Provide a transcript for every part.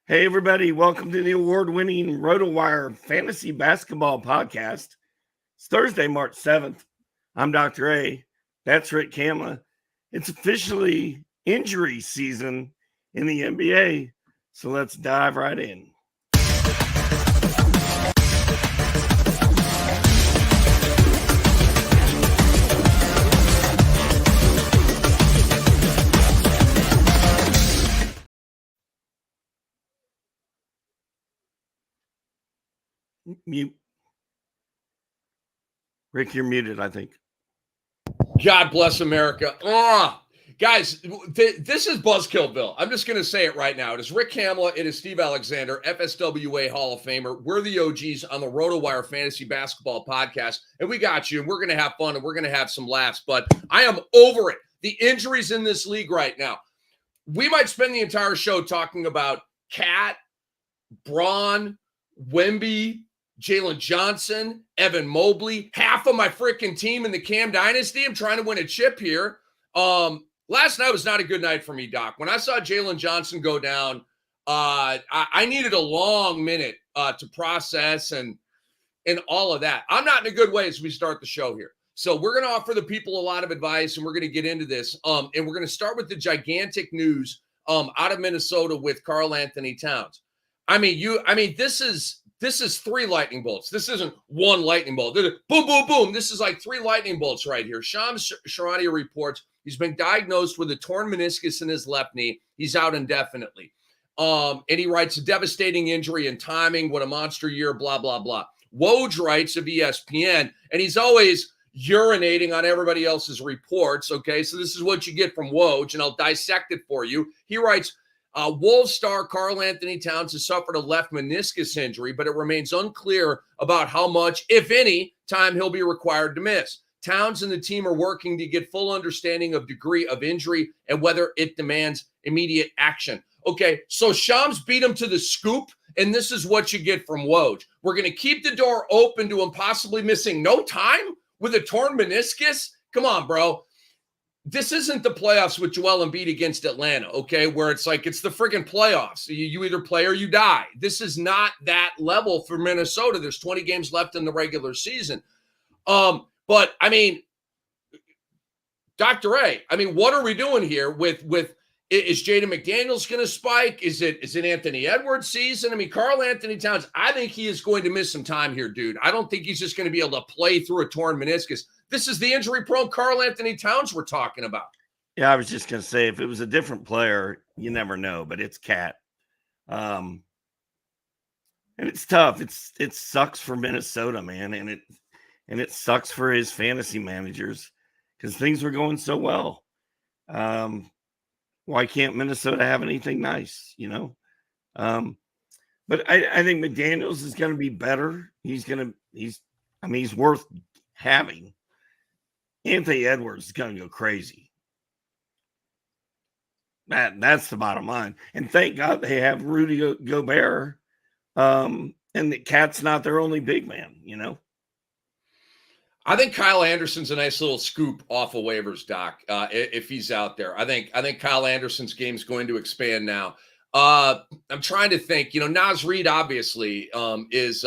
Hey, everybody. Welcome to the award-winning RotoWire Fantasy Basketball Podcast. It's Thursday, March 7th. I'm Dr. A. That's Rick Kamla. It's officially injury season in the NBA, so let's dive right in. Mute. Rick, you're muted, I think. God bless America. Guys, this is Buzzkillville. I'm just going to say it right now. It is Rick Kamla. It is Steve Alexander, FSWA Hall of Famer. We're the OGs on the RotoWire Fantasy Basketball Podcast, and we got you, and we're going to have fun, and we're going to have some laughs, but I am over it. The injuries in this league right now. We might spend the entire show talking about Cat, Braun, Wemby, Jalen Johnson, Evan Mobley, half of my freaking team in the Cam Dynasty. I'm trying to win a chip here. Last night was not a good night for me, Doc. When I saw Jalen Johnson go down, I needed a long minute to process and all of that. I'm not in a good way as we start the show here. So we're going to offer the people a lot of advice, and we're going to get into this. And we're going to start with the gigantic news out of Minnesota with Karl-Anthony Towns. This is three lightning bolts. This isn't one lightning bolt. Boom, boom, boom. This is like three lightning bolts right here. Shams Charania reports he's been diagnosed with a torn meniscus in his left knee. He's out indefinitely. And he writes, a devastating injury and timing. What a monster year, blah, blah, blah. Woj writes of ESPN, and he's always urinating on everybody else's reports, okay? So this is what you get from Woj, and I'll dissect it for you. He writes, Wolves star Karl-Anthony Towns has suffered a left meniscus injury, but it remains unclear about how much, if any, time he'll be required to miss. Towns and the team are working to get full understanding of degree of injury and whether it demands immediate action. Okay, so Shams beat him to the scoop, and this is what you get from Woj. We're going to keep the door open to him possibly missing no time with a torn meniscus? Come on, bro. This isn't the playoffs with Joel Embiid against Atlanta, okay, where it's like it's the friggin' playoffs. You either play or you die. This is not that level for Minnesota. There's 20 games left in the regular season. But, I mean, Dr. A, what are we doing here with is Jaden McDaniels going to spike? Is it Anthony Edwards' season? Karl-Anthony Towns, I think he is going to miss some time here, dude. I don't think he's just going to be able to play through a torn meniscus. This is the injury-prone Karl-Anthony Towns we're talking about. Yeah, I was just going to say, if it was a different player, you never know, but it's Cat. And it's tough. It sucks for Minnesota, man, and it sucks for his fantasy managers because things were going so well. Why can't Minnesota have anything nice, But I think McDaniels is going to be better. He's worth having. Anthony Edwards is going to go crazy. That's the bottom line. And thank God they have Rudy Gobert. And the Cat's not their only big man, I think Kyle Anderson's a nice little scoop off of waivers, Doc, if he's out there. I think Kyle Anderson's game is going to expand now. I'm trying to think, Naz Reid obviously is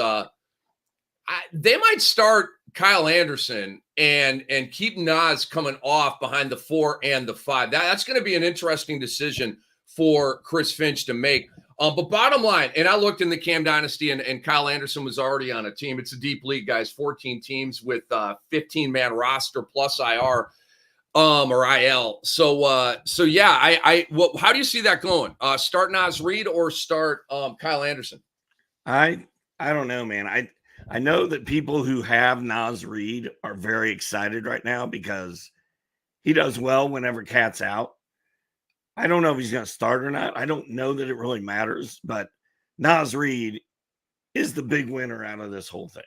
they might start Kyle Anderson and keep Naz coming off behind the 4 and the 5. That's going to be an interesting decision for Chris Finch to make. But bottom line, and I looked in the Cam Dynasty, and Kyle Anderson was already on a team. It's a deep league, guys, 14 teams with 15-man roster plus IR or IL. So yeah, how do you see that going? Start Naz Reid or start Kyle Anderson? I don't know, man. I know that people who have Naz Reid are very excited right now because he does well whenever Cat's out. I don't know if he's going to start or not. I don't know that it really matters, but Naz Reid is the big winner out of this whole thing.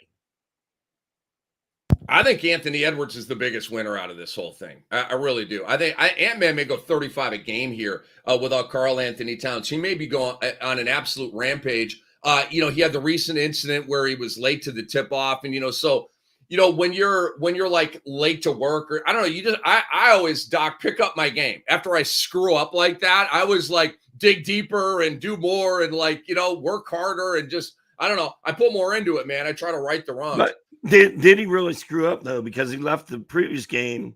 I think Anthony Edwards is the biggest winner out of this whole thing. I really do. I think Ant-Man may go 35 a game here without Karl-Anthony Towns. He may be going on an absolute rampage. He had the recent incident where he was late to the tip-off, and so when you're like late to work, or I don't know, I always, Doc, pick up my game after I screw up like that. I was like, dig deeper and do more and work harder and just, I don't know. I put more into it, man. I try to right the wrongs. But did he really screw up though? Because he left the previous game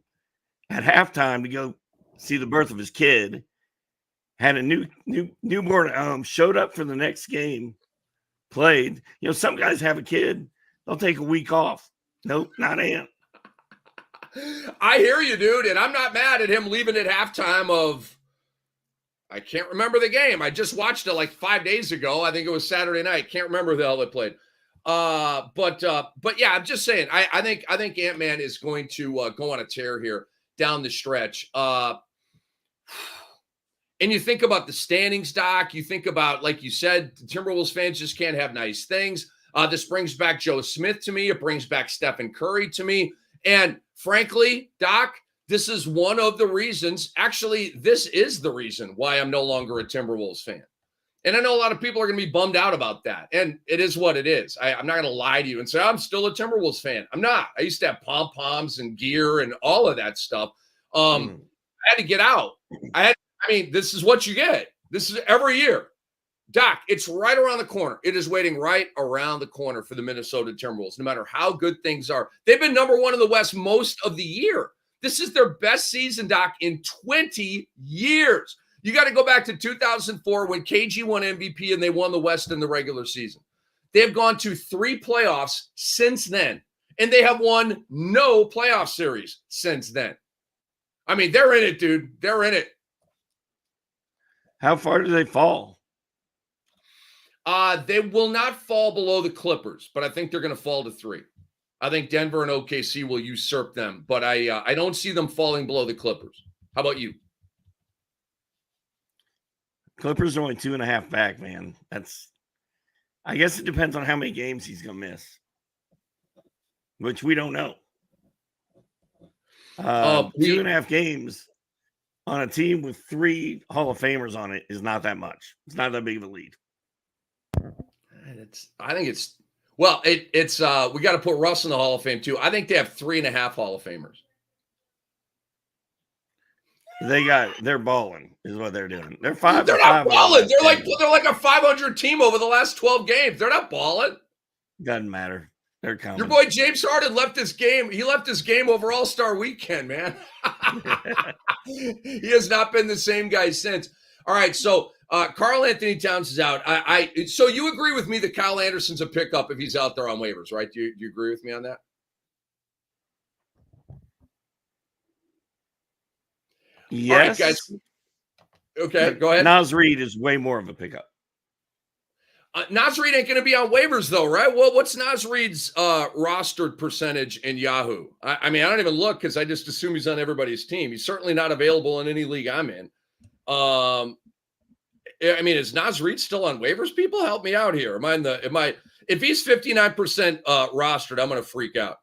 at halftime to go see the birth of his kid, had a newborn at home, showed up for the next game, played. Some guys have a kid, they'll take a week off. Nope, not Ant. I hear you, dude, and I'm not mad at him leaving at halftime of, I can't remember the game. I just watched it like 5 days ago. I think it was Saturday night. Can't remember who the hell they played. But yeah, I'm just saying. I think Ant-Man is going to go on a tear here down the stretch. And you think about the standings, Doc. You think about, like you said, the Timberwolves fans just can't have nice things. This brings back Joe Smith to me. It brings back Stephen Curry to me. And frankly, Doc, this is one of the reasons. Actually, this is the reason why I'm no longer a Timberwolves fan. And I know a lot of people are going to be bummed out about that. And it is what it is. I'm not going to lie to you and say, I'm still a Timberwolves fan. I'm not. I used to have pom-poms and gear and all of that stuff. I had to get out. This is what you get. This is every year. Doc, it's right around the corner. It is waiting right around the corner for the Minnesota Timberwolves, no matter how good things are. They've been number one in the West most of the year. This is their best season, Doc, in 20 years. You got to go back to 2004 when KG won MVP and they won the West in the regular season. They have gone to 3 playoffs since then, and they have won no playoff series since then. I mean, they're in it, dude. They're in it. How far do they fall? They will not fall below the Clippers, but I think they're going to fall to 3. I think Denver and OKC will usurp them, but I don't see them falling below the Clippers. How about you? Clippers are only 2.5 back, man. I guess it depends on how many games he's going to miss, which we don't know. 2.5 games on a team with 3 Hall of Famers on it is not that much. It's not that big of a lead. I think it's we got to put Russ in the Hall of Fame too. I think they have 3.5 Hall of Famers. They're balling is what they're doing. They're 5. They're not balling. They're like a 500 team over the last 12 games. They're not balling. Doesn't matter. They're coming. Your boy James Harden left this game. He left this game over All-Star Weekend, man. He has not been the same guy since. All right, so Karl-Anthony Towns is out. So you agree with me that Kyle Anderson's a pickup if he's out there on waivers, right? Do you agree with me on that? Yes. All right, guys. Okay, go ahead. Naz Reid is way more of a pickup. Naz Reid ain't going to be on waivers, though, right? Well, what's Naz Reid's rostered percentage in Yahoo? I don't even look because I just assume he's on everybody's team. He's certainly not available in any league I'm in. Is Naz Reid still on waivers? People, help me out here. If he's 59% rostered, I'm going to freak out.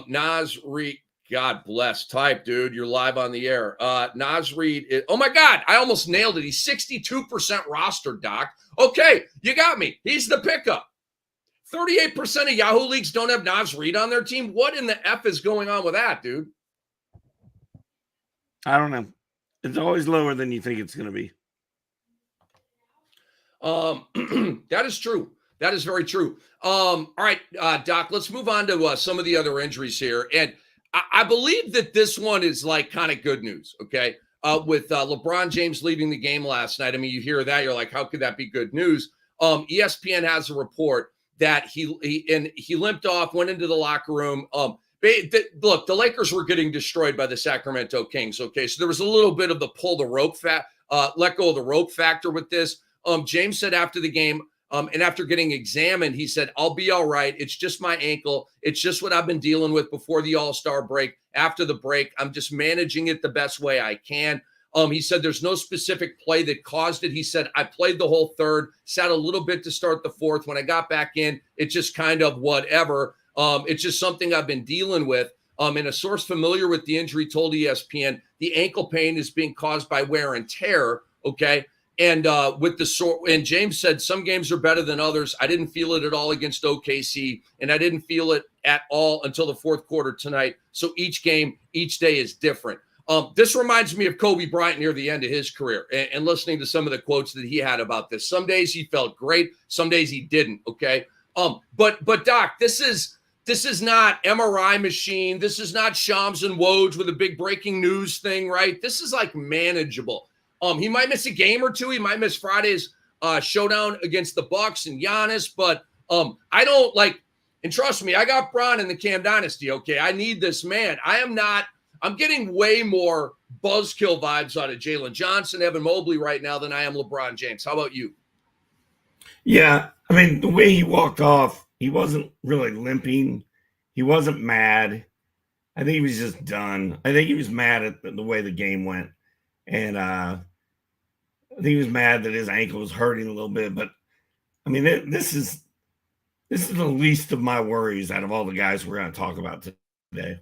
Naz Reid, God bless. Type, dude. You're live on the air. Naz Reid. Oh my God, I almost nailed it. He's 62% rostered, Doc. Okay, you got me. He's the pickup. 38% of Yahoo leagues don't have Naz Reid on their team. What in the F is going on with that, dude? I don't know. It's always lower than you think it's going to be. That is true. That is very true. All right, Doc, let's move on to some of the other injuries here. And I believe that this one is like kind of good news, okay? With LeBron James leaving the game last night. I mean, you hear that, you're like, how could that be good news? ESPN has a report that he limped off, went into the locker room. Look, the Lakers were getting destroyed by the Sacramento Kings, okay? So there was a little bit of the let go of the rope factor with this. James said after the game, and after getting examined, he said, I'll be all right. It's just my ankle. It's just what I've been dealing with before the All-Star break. After the break, I'm just managing it the best way I can. He said there's no specific play that caused it. He said, I played the whole third, sat a little bit to start the fourth. When I got back in, it's just kind of whatever. It's just something I've been dealing with. And a source familiar with the injury told ESPN the ankle pain is being caused by wear and tear, okay? And and James said some games are better than others. I didn't feel it at all against OKC, and I didn't feel it at all until the fourth quarter tonight. So each game, each day is different. This reminds me of Kobe Bryant near the end of his career and listening to some of the quotes that he had about this. Some days he felt great. Some days he didn't. Okay. But Doc, this is not MRI machine. This is not Shams and Woj with a big breaking news thing, right? This is like manageable. He might miss a game or two. He might miss Friday's showdown against the Bucks and Giannis, but I don't like, and trust me, I got Bron in the Cam Dynasty. Okay. I need this man. I'm getting way more buzzkill vibes out of Jalen Johnson, Evan Mobley right now than I am LeBron James. How about you? Yeah. I mean, the way he walked off, he wasn't really limping. He wasn't mad. I think he was just done. I think he was mad at the way the game went. And I think he was mad that his ankle was hurting a little bit. But, I mean, this is the least of my worries out of all the guys we're going to talk about today.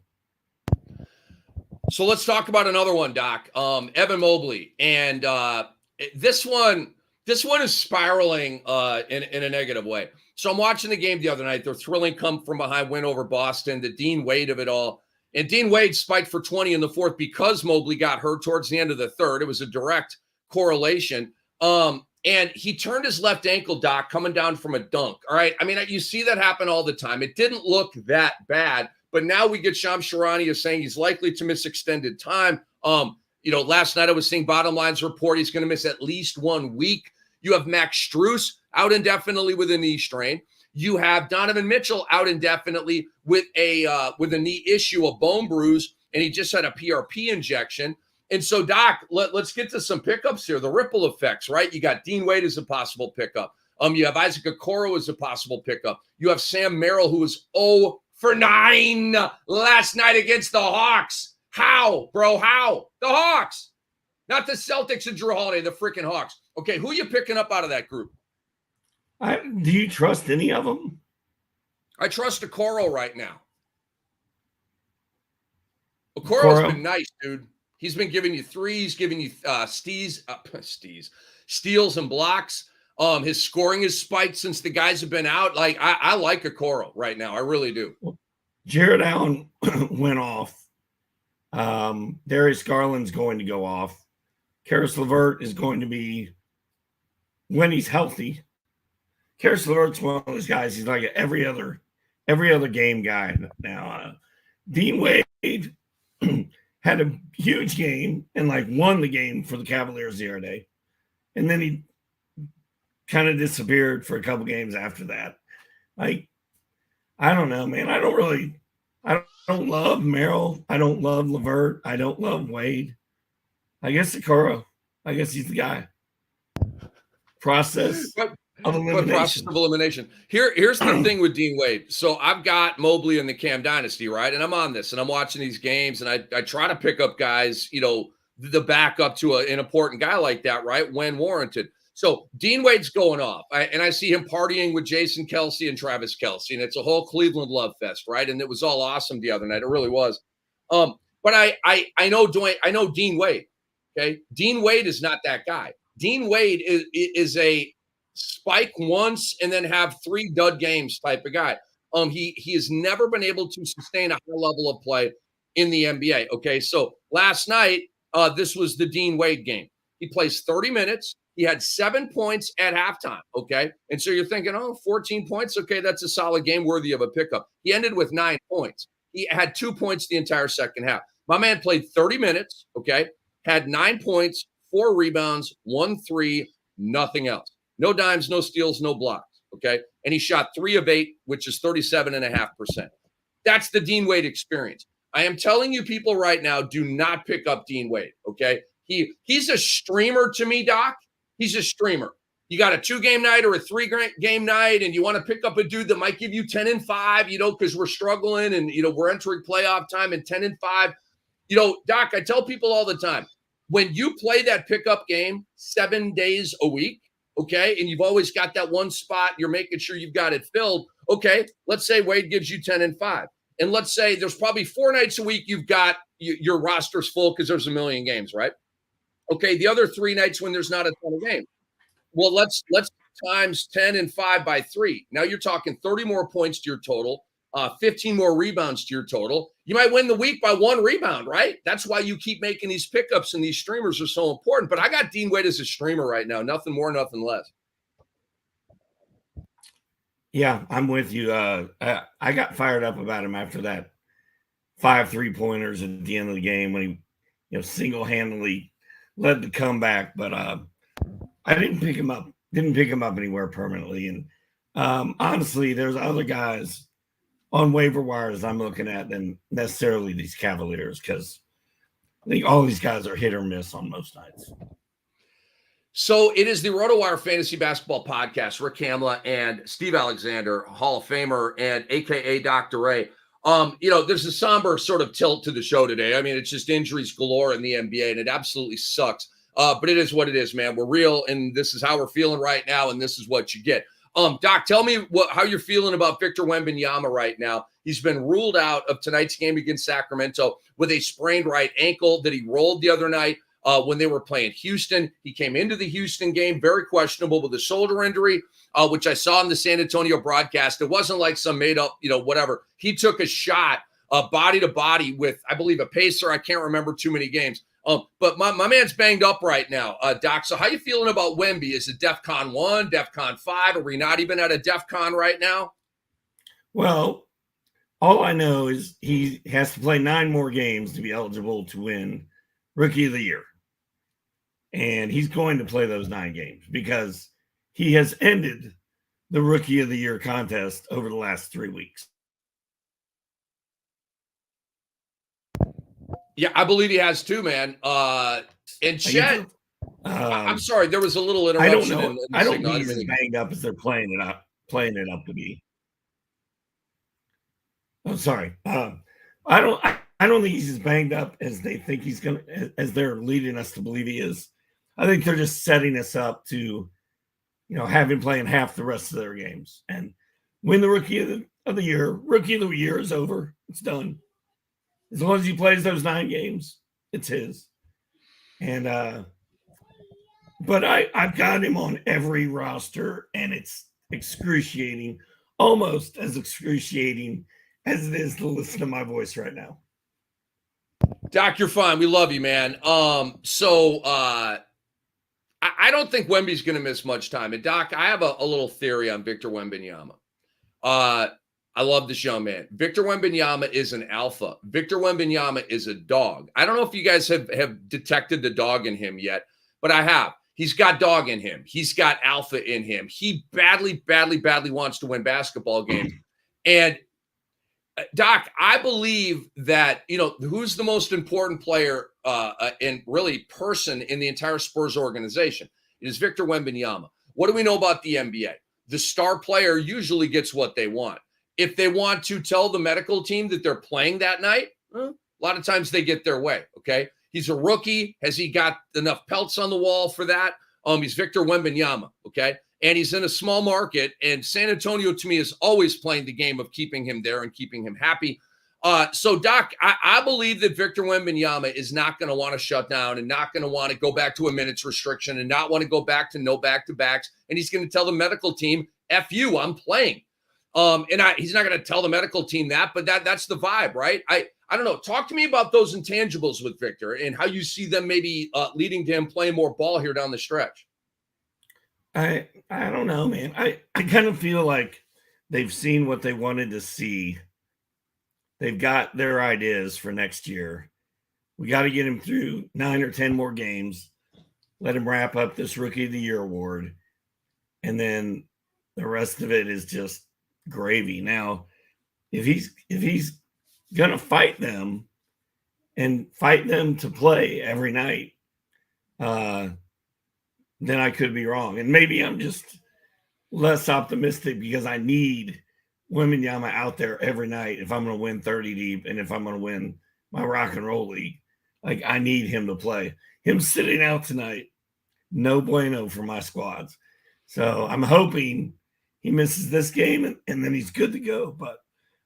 So let's talk about another one, Doc. Evan Mobley. And this one is spiraling in a negative way. So I'm watching the game the other night. They're thrilling come from behind win over Boston, the Dean Wade of it all. And Dean Wade spiked for 20 in the fourth because Mobley got hurt towards the end of the third. It was a direct correlation. And he turned his left ankle, Doc, coming down from a dunk. All right. I mean, you see that happen all the time. It didn't look that bad. But now we get Shams Charania saying he's likely to miss extended time. Last night I was seeing Bottom Line's report he's going to miss at least 1 week. You have Max Strus out indefinitely with a knee strain. You have Donovan Mitchell out indefinitely with a knee issue, a bone bruise, and he just had a PRP injection. And so, Doc, let's get to some pickups here. The ripple effects, right? You got Dean Wade as a possible pickup. You have Isaac Okoro as a possible pickup. You have Sam Merrill, who was 0 for 9 last night against the Hawks. How, bro? How? The Hawks. Not the Celtics and Drew Holiday, the freaking Hawks. Okay, who are you picking up out of that group? Do you trust any of them? I trust Okoro right now. Okoro's been nice, dude. He's been giving you threes, giving you steals and blocks. His scoring has spiked since the guys have been out. Like, I like Okoro right now. I really do. Jared Allen went off. Darius Garland's going to go off. Karis LeVert is going to be, when he's healthy. Karis LeVert's one of those guys. He's like every other game guy now. Dean Wade had a huge game and won the game for the Cavaliers the other day. And then he kind of disappeared for a couple games after that. I don't know, man. I don't love Merrill. I don't love LeVert. I don't love Wade. I guess Okoro. I guess he's the guy. Process of elimination. Here's the thing with Dean Wade. So I've got Mobley in the Cam Dynasty, right? And I'm on this, and I'm watching these games, and I try to pick up guys, the backup to an important guy like that, right, when warranted. So Dean Wade's going off, and I see him partying with Jason Kelce and Travis Kelce, and it's a whole Cleveland love fest, right? And it was all awesome the other night. It really was. But I know Dean Wade. Okay, Dean Wade is not that guy. Dean Wade is a spike once and then have 3 dud games type of guy. He has never been able to sustain a high level of play in the NBA. Okay, so last night this was the Dean Wade game. He plays 30 minutes. He had 7 points at halftime, okay? And so you're thinking, 14 points? Okay, that's a solid game worthy of a pickup. He ended with 9 points. He had 2 points the entire second half. My man played 30 minutes, okay? Had 9 points, 4 rebounds, 1 3, nothing else. No dimes, no steals, no blocks, okay? And he shot 3 of 8, which is 37.5%. That's the Dean Wade experience. I am telling you people right now, do not pick up Dean Wade, okay? He's a streamer to me, Doc. He's a streamer. You got a 2-game night or a 3-game night, and you want to pick up a dude that might give you 10 and 5, because we're struggling and, we're entering playoff time and 10 and 5. Doc, I tell people all the time, when you play that pickup game 7 days a week, okay, and you've always got that one spot, you're making sure you've got it filled. Okay, let's say Wade gives you 10 and 5. And let's say there's probably 4 nights a week you've got your roster's full because there's a million games, right? Okay, the other 3 nights when there's not a ton of games. Well, let's times 10 and 5 by 3. Now you're talking 30 more points to your total, 15 more rebounds to your total. You might win the week by 1 rebound, right? That's why you keep making these pickups, and these streamers are so important. But I got Dean Wade as a streamer right now. Nothing more, nothing less. Yeah, I'm with you. I got fired up about him after that 5 3-pointers at the end of the game when he, single-handedly led the comeback. But I didn't pick him up. Didn't pick him up anywhere permanently. And honestly, there's other guys on waiver wires I'm looking at than necessarily these Cavaliers, because I think all these guys are hit or miss on most nights. So it is the RotoWire Fantasy Basketball Podcast. Rick Kamla and Steve Alexander, Hall of Famer and AKA Dr. Ray. There's a somber sort of tilt to the show today. I mean, it's just injuries galore in the NBA, and it absolutely sucks. But it is what it is, man. We're real, and this is how we're feeling right now, and this is what you get. Doc, tell me how you're feeling about Victor Wembanyama right now. He's been ruled out of tonight's game against Sacramento with a sprained right ankle that he rolled the other night when they were playing Houston. He came into the Houston game very questionable with a shoulder injury, which I saw in the San Antonio broadcast. It wasn't like some made up, whatever. He took a shot body to body with, I believe, a pacer. I can't remember too many games. But my man's banged up right now, Doc. So how you feeling about Wemby? Is it DEFCON 1, DEFCON 5? Are we not even at a DEFCON right now? Well, all I know is he has to play 9 more games to be eligible to win Rookie of the Year. And he's going to play those 9 games because he has ended the Rookie of the Year contest over the last 3 weeks. Yeah, I believe he has too, man. And Chet, I'm sorry, there was a little interruption. I don't know. I don't think he's as banged up as they're playing it up to be. I'm sorry. I don't think he's as banged up as they think he's as they're leading us to believe he is. I think they're just setting us up to, have him playing half the rest of their games and win the Rookie of the Year. Rookie of the Year is over. It's done. As long as he plays those 9 games, it's his. And but I've got him on every roster, and it's excruciating, almost as excruciating as it is to listen to my voice right now. Doc, you're fine. We love you, man. I don't think Wemby's going to miss much time. And Doc, I have a little theory on Victor Wembanyama. I love this young man. Victor Wembanyama is an alpha. Victor Wembanyama is a dog. I don't know if you guys have detected the dog in him yet, but I have. He's got dog in him. He's got alpha in him. He badly, badly, badly wants to win basketball games. And Doc, I believe that, who's the most important player and really person in the entire Spurs organization? It is Victor Wembanyama. What do we know about the NBA? The star player usually gets what they want. If they want to tell the medical team that they're playing that night, a lot of times they get their way, okay? He's a rookie. Has he got enough pelts on the wall for that? He's Victor Wembanyama, okay? And he's in a small market, and San Antonio, to me, is always playing the game of keeping him there and keeping him happy. So, Doc, I believe that Victor Wembanyama is not going to want to shut down and not going to want to go back to a minutes restriction and not want to go back to no back-to-backs, and he's going to tell the medical team, F you, I'm playing. He's not going to tell the medical team that, but that's the vibe, right? I don't know. Talk to me about those intangibles with Victor and how you see them maybe leading to him playing more ball here down the stretch. I don't know, man. I kind of feel like they've seen what they wanted to see. They've got their ideas for next year. We got to get him through 9 or 10 more games. Let him wrap up this Rookie of the Year award. And then the rest of it is just gravy. Now, if he's gonna fight them to play every night, then I could be wrong. And maybe I'm just less optimistic because I need Wembanyama out there every night if I'm going to win 30 deep and if I'm going to win my rock and roll league. Like, I need him to play. Him sitting out tonight, no bueno for my squads. So I'm hoping he misses this game and then he's good to go. But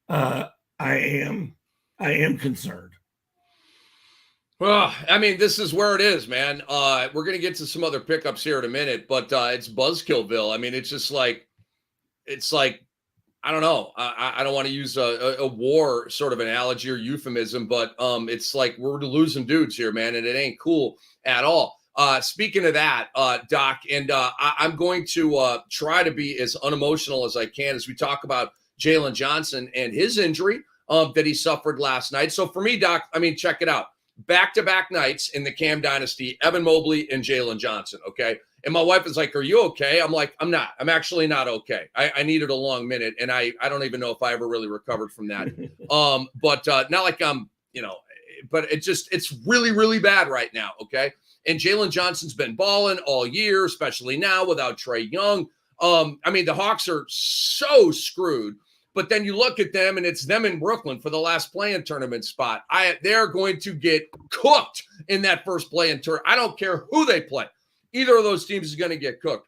I am concerned. Well, I mean, this is where it is, man. We're going to get to some other pickups here in a minute, but it's Buzzkillville. I mean, it's like I don't know. I don't want to use a war sort of analogy or euphemism, but it's like we're losing dudes here, man, and it ain't cool at all. Speaking of that, Doc, and I'm going to try to be as unemotional as I can as we talk about Jalen Johnson and his injury that he suffered last night. So for me, Doc, I mean, check it out. Back-to-back nights in the Cam dynasty, Evan Mobley and Jalen Johnson, okay? And my wife is like, are you okay? I'm like, I'm not. I'm actually not okay. I needed a long minute, and I don't even know if I ever really recovered from that. But not like I'm, but it's really, really bad right now, okay? And Jalen Johnson's been balling all year, especially now without Trae Young. I mean, the Hawks are so screwed. But then you look at them, and it's them in Brooklyn for the last play-in tournament spot. They're going to get cooked in that first play-in tournament. I don't care who they play. Either of those teams is going to get cooked.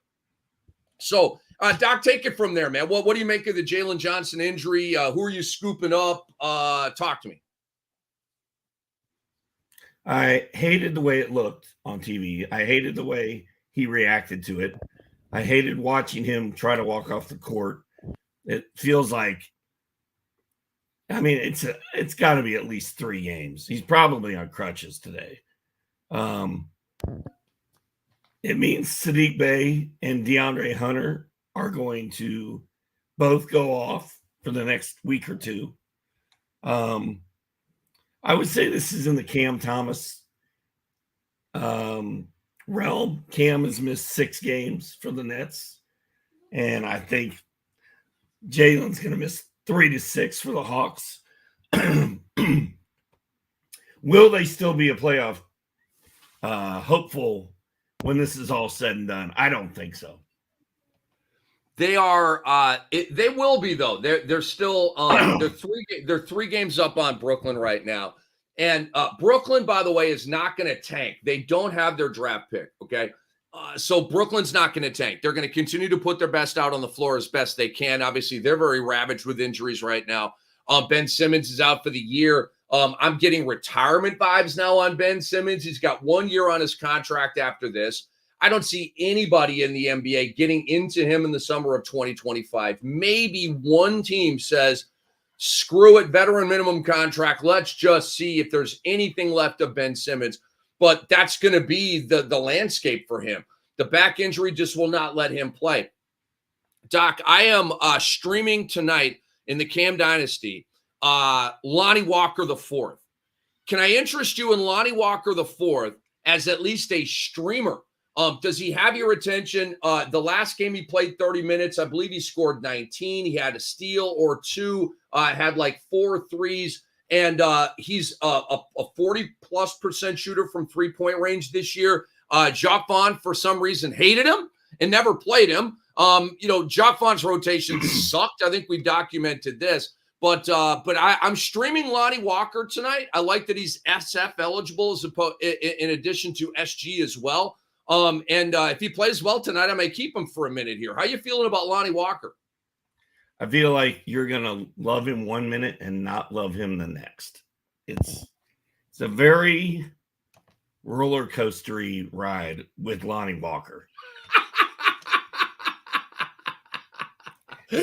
So, Doc, take it from there, man. What do you make of the Jalen Johnson injury? Who are you scooping up? Talk to me. I hated the way it looked on TV. I hated the way he reacted to it. I hated watching him try to walk off the court. It feels like, I mean, it's got to be at least 3 games. He's probably on crutches today. It means Sadiq Bey and DeAndre Hunter are going to both go off for the next week or two. I would say this is in the Cam Thomas realm. Cam has missed 6 games for the Nets, and I think Jalen's going to miss 3 to 6 for the Hawks. Will they still be a playoff hopeful when this is all said and done? I don't think so. They are. They will be though. They're still. They're 3 games up on Brooklyn right now, and Brooklyn, by the way, is not going to tank. They don't have their draft pick. Okay, so Brooklyn's not going to tank. They're going to continue to put their best out on the floor as best they can. Obviously, they're very ravaged with injuries right now. Ben Simmons is out for the year. I'm getting retirement vibes now on Ben Simmons. He's got 1 year on his contract after this. I don't see anybody in the NBA getting into him in the summer of 2025. Maybe one team says, screw it, veteran minimum contract. Let's just see if there's anything left of Ben Simmons. But that's going to be the landscape for him. The back injury just will not let him play. Doc, I am streaming tonight in the Cam Dynasty, Lonnie Walker IV. Can I interest you in Lonnie Walker IV as at least a streamer? Does he have your attention? The last game he played 30 minutes. I believe he scored 19. He had a steal or 2, had like 4 threes. And he's a 40+% shooter from 3-point range this year. Jacques Vaughn, for some reason, hated him and never played him. Jacques Vaughn's rotation sucked. I think we documented this. But I'm streaming Lonnie Walker tonight. I like that he's SF eligible in addition to SG as well. If he plays well tonight, I may keep him for a minute here. How you feeling about Lonnie Walker? I feel like you're going to love him 1 minute and not love him the next. It's a very roller coastery ride with Lonnie Walker.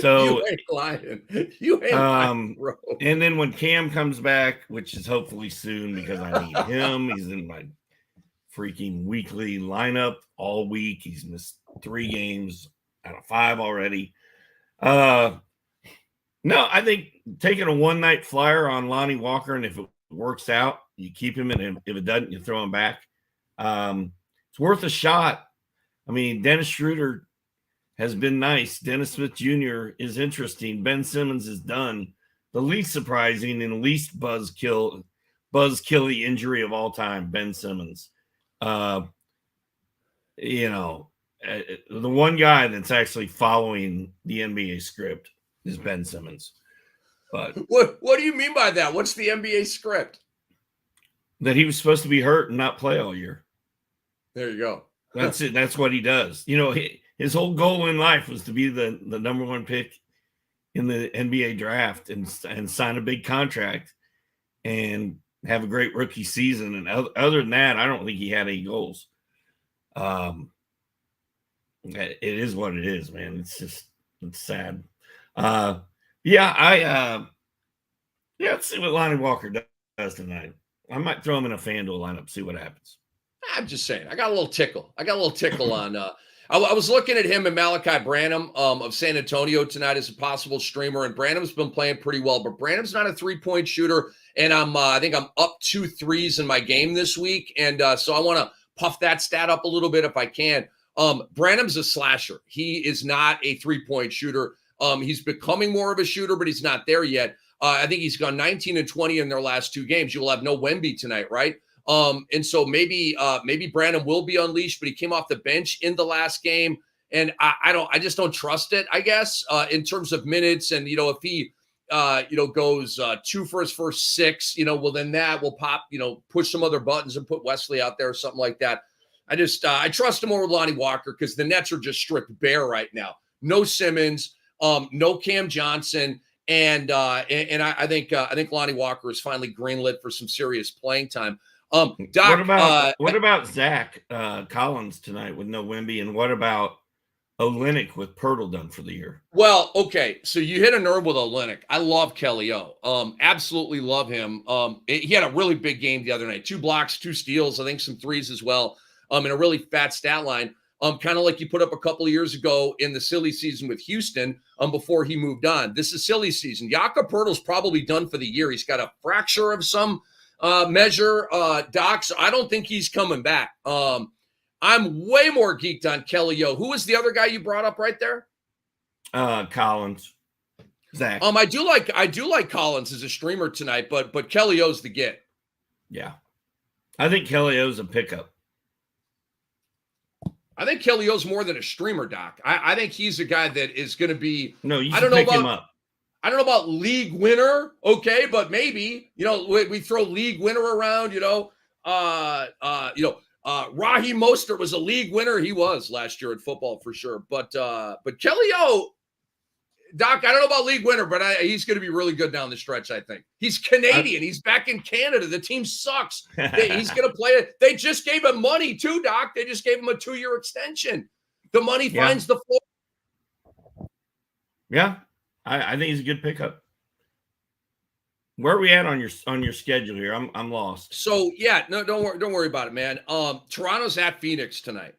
So you ain't lying. You ain't lying, bro. And then when Cam comes back, which is hopefully soon because I need him, he's in my freaking weekly lineup all week. He's missed 3 games out of 5 already. No, I think taking a one-night flyer on Lonnie Walker, and if it works out, you keep him, and if it doesn't, you throw him back. It's worth a shot. I mean, Dennis Schroeder has been nice. Dennis Smith Jr. is interesting. Ben Simmons is done. The least surprising and least buzzkilly injury of all time, Ben Simmons. The one guy that's actually following the NBA script is Ben Simmons. But what do you mean by that? What's the NBA script? That he was supposed to be hurt and not play all year. There you go. That's it. That's what he does. His whole goal in life was to be the number 1 pick in the NBA draft and sign a big contract and have a great rookie season. And other than that, I don't think he had any goals. It is what it is, man. It's sad. Yeah, let's see what Lonnie Walker does tonight. I might throw him in a FanDuel lineup, see what happens. I'm just saying, I got a little tickle. On. I was looking at him and Malachi Branham of San Antonio tonight as a possible streamer, and Branham's been playing pretty well, but Branham's not a 3-point shooter, and I think I'm up 2 threes in my game this week, and so I want to puff that stat up a little bit if I can. Branham's a slasher. He is not a 3-point shooter. He's becoming more of a shooter, but he's not there yet. I think he's gone 19 and 20 in their last 2 games. You will have no Wemby tonight, right? And so maybe Branham will be unleashed, but he came off the bench in the last game. And I just don't trust it, I guess, in terms of minutes. And, if he, goes 2 for his first 6, well, then that will pop, push some other buttons and put Wesley out there or something like that. I trust him more with Lonnie Walker because the Nets are just stripped bare right now. No Simmons, no Cam Johnson. And I think Lonnie Walker is finally greenlit for some serious playing time. Doc, what about Zach Collins tonight with no Wemby, and what about Olynyk with Pirtle done for the year? Well, okay, so you hit a nerve with Olynyk. I love Kelly O. Absolutely love him. He had a really big game the other night. 2 blocks, 2 steals, I think some threes as well. And a really fat stat line. Kind of like you put up a couple of years ago in the silly season with Houston before he moved on. This is silly season. Jakob Poeltl's probably done for the year. He's got a fracture of some measure, Doc, so I don't think he's coming back. I'm way more geeked on Kelly O. Who was the other guy you brought up right there? Collins. Zach. I do like Collins as a streamer tonight, but Kelly O's the get. Yeah. I think Kelly O's a pickup. I think Kelly O's more than a streamer, Doc. I think he's a guy that is going to be. No, you should pick him up. I don't know about league winner, okay, but maybe we throw league winner around. Raheem Mostert was a league winner. He was last year in football for sure. But Kelly O, Doc, I don't know about league winner, but he's going to be really good down the stretch. I think he's Canadian. He's back in Canada. The team sucks. He's going to play it. They just gave him money too, Doc. They just gave him a 2-year extension. The money finds the floor. Yeah, I think he's a good pickup. Where are we at on your schedule here? I'm lost. So yeah, no, don't worry about it, man. Toronto's at Phoenix tonight.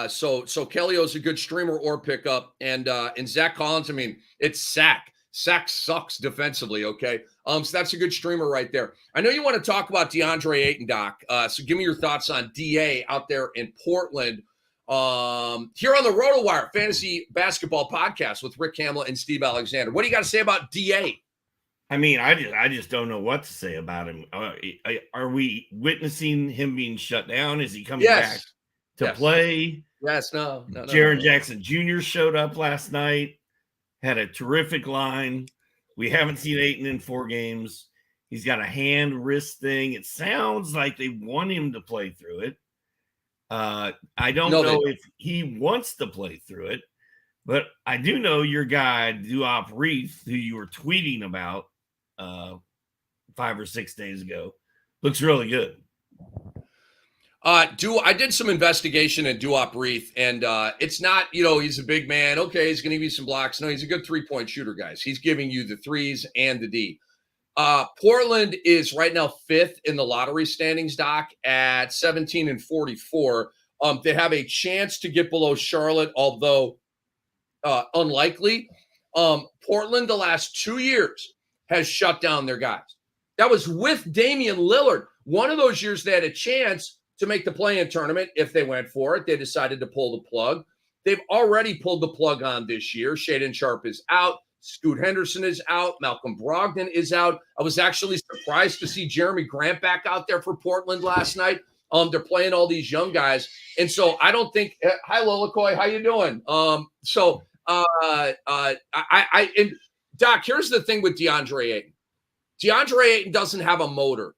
So Kelly O's a good streamer or pickup, and Zach Collins. I mean, it's Sack. Sack sucks defensively. Okay, so that's a good streamer right there. I know you want to talk about DeAndre Ayton, Doc. So give me your thoughts on DA out there in Portland. Here on the RotoWire Fantasy Basketball Podcast with Rick Kamla and Steve Alexander. What do you got to say about DA? I mean, I just don't know what to say about him. Are we witnessing him being shut down? Is he coming back to play? Yes, no. Jaren Jackson Jr. showed up last night, had a terrific line. We haven't seen Ayton in 4 games. He's got a hand-wrist thing. It sounds like they want him to play through it. I don't know if he wants to play through it, but I do know your guy, Duop Reith, who you were tweeting about 5 or 6 days ago, looks really good. I did some investigation in Duop Reith, and it's not, he's a big man. Okay, he's going to give you some blocks. No, he's a good 3-point shooter, guys. He's giving you the threes and the D. Portland is right now 5th in the lottery standings, Doc, at 17 and 44. They have a chance to get below Charlotte, although unlikely. Portland, the last 2 years, has shut down their guys. That was with Damian Lillard. One of those years they had a chance to make the play-in tournament if they went for it. They decided to pull the plug. They've already pulled the plug on this year. Shaedon Sharpe is out. Scoot Henderson is out. Malcolm Brogdon is out. I was actually surprised to see Jeremy Grant back out there for Portland last night. They're playing all these young guys. And so I don't think – hi, Lolakoy. How you doing? And Doc, here's the thing with DeAndre Ayton. DeAndre Ayton doesn't have a motor.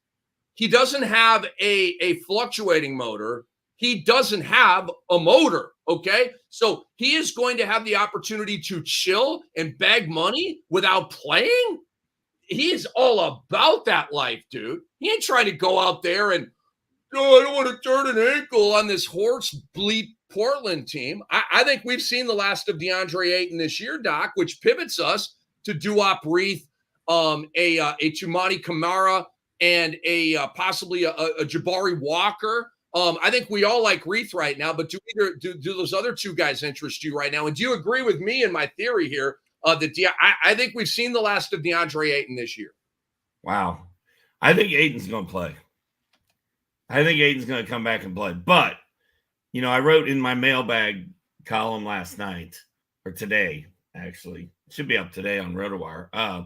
He doesn't have a fluctuating motor. He doesn't have a motor, okay? So he is going to have the opportunity to chill and bag money without playing? He is all about that life, dude. He ain't trying to go out there and, I don't want to turn an ankle on this horse bleep Portland team. I think we've seen the last of DeAndre Ayton this year, Doc, which pivots us to Duop Reith, a Tumani Kamara, and possibly a Jabari Walker. I think we all like Reith right now, but do those other two guys interest you right now? And do you agree with me in my theory here that I think we've seen the last of DeAndre Ayton this year? Wow. I think Ayton's going to play. I think Ayton's going to come back and play. But, I wrote in my mailbag column last night, or today, actually. It should be up today on RotoWire.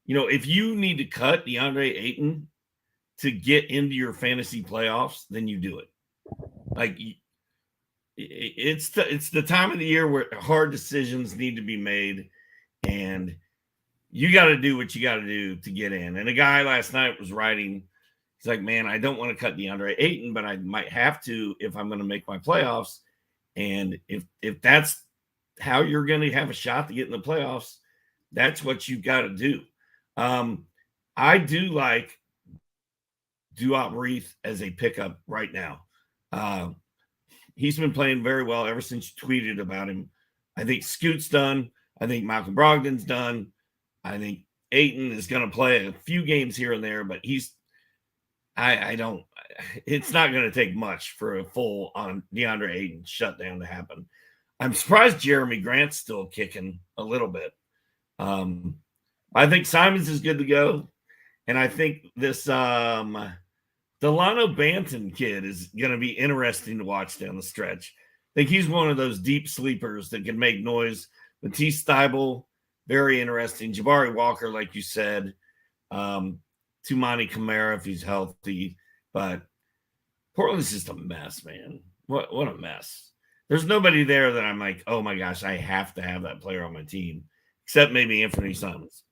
If you need to cut DeAndre Ayton to get into your fantasy playoffs, then you do it. Like, it's the time of the year where hard decisions need to be made, and you got to do what you got to do to get in. And a guy last night was writing, he's like, man, I don't want to cut DeAndre Ayton, but I might have to if I'm going to make my playoffs. And if that's how you're going to have a shot to get in the playoffs, that's what you've got to do. I do like Duop Reith as a pickup right now. He's been playing very well ever since you tweeted about him. I think Scoot's done. I think Malcolm Brogdon's done. I think Ayton is going to play a few games here and there, but it's not going to take much for a full on DeAndre Ayton shutdown to happen. I'm surprised Jeremy Grant's still kicking a little bit. I think Simmons is good to go. And I think this Delano Banton kid is going to be interesting to watch down the stretch. I think he's one of those deep sleepers that can make noise. Matisse Thybulle, very interesting. Jabari Walker, like you said. Tumani Kamara, if he's healthy. But Portland's just a mess, man. What a mess. There's nobody there that I'm like, oh my gosh, I have to have that player on my team, except maybe Anthony Simons.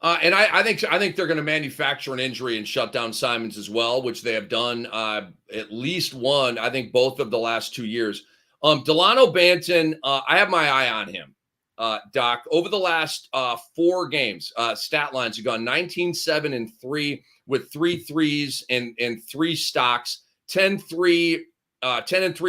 And I think they're going to manufacture an injury and shut down Simons as well, which they have done at least one, I think both of the last 2 years. Delano Banton, I have my eye on him, Doc. Over the last 4 games, stat lines have gone 19-7-3 with 3 threes and 3 stocks, 10-3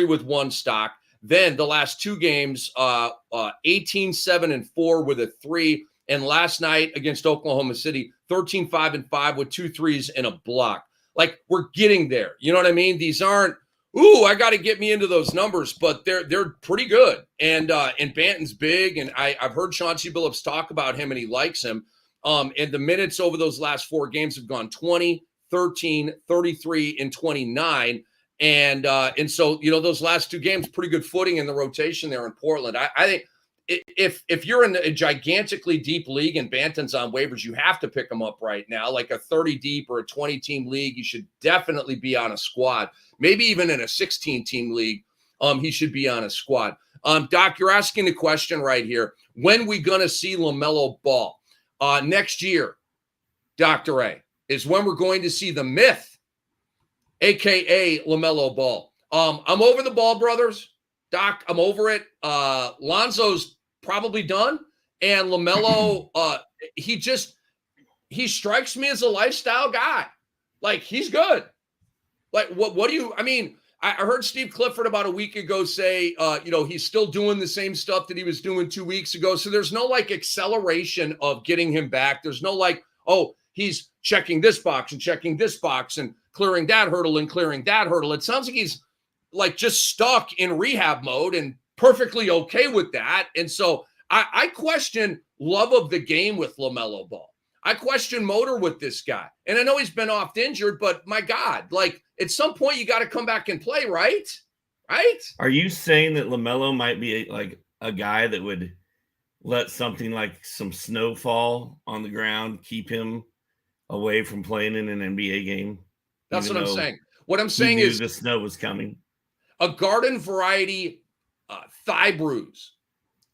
with 1 stock. Then the last 2 games, 18-7-4 with a 3. And last night against Oklahoma City, 13-5-5 with 2 threes and a block. Like, we're getting there. You know what I mean? These aren't, I got to get me into those numbers, but they're pretty good. And Banton's big, and I've heard Chauncey Billups talk about him, and he likes him. And the minutes over those last 4 games have gone 20, 13, 33, and 29. And so, those last 2 games, pretty good footing in the rotation there in Portland. I think if you're in a gigantically deep league and Banton's on waivers, you have to pick him up right now. Like a 30 deep or a 20-team league, you should definitely be on a squad. Maybe even in a 16-team league, he should be on a squad. Doc, you're asking the question right here. When we going to see LaMelo ball? Next year, Dr. A, is when we're going to see the myth, a.k.a. LaMelo Ball. I'm over the Ball brothers. Doc, I'm over it. Lonzo's probably done. And LaMelo, he strikes me as a lifestyle guy. Like, he's good. Like, what do you, I heard Steve Clifford about a week ago say, he's still doing the same stuff that he was doing 2 weeks ago. So there's no acceleration of getting him back. There's no he's checking this box and checking this box and clearing that hurdle and clearing that hurdle. It sounds like he's just stuck in rehab mode and perfectly okay with that. And so I question love of the game with LaMelo Ball. I question motor with this guy. And I know he's been oft injured, but my God, at some point you got to come back and play, right? Right? Are you saying that LaMelo might be a guy that would let something like some snowfall on the ground keep him away from playing in an NBA game? That's what I'm saying. What I'm saying is the snow was coming. A garden variety thigh bruise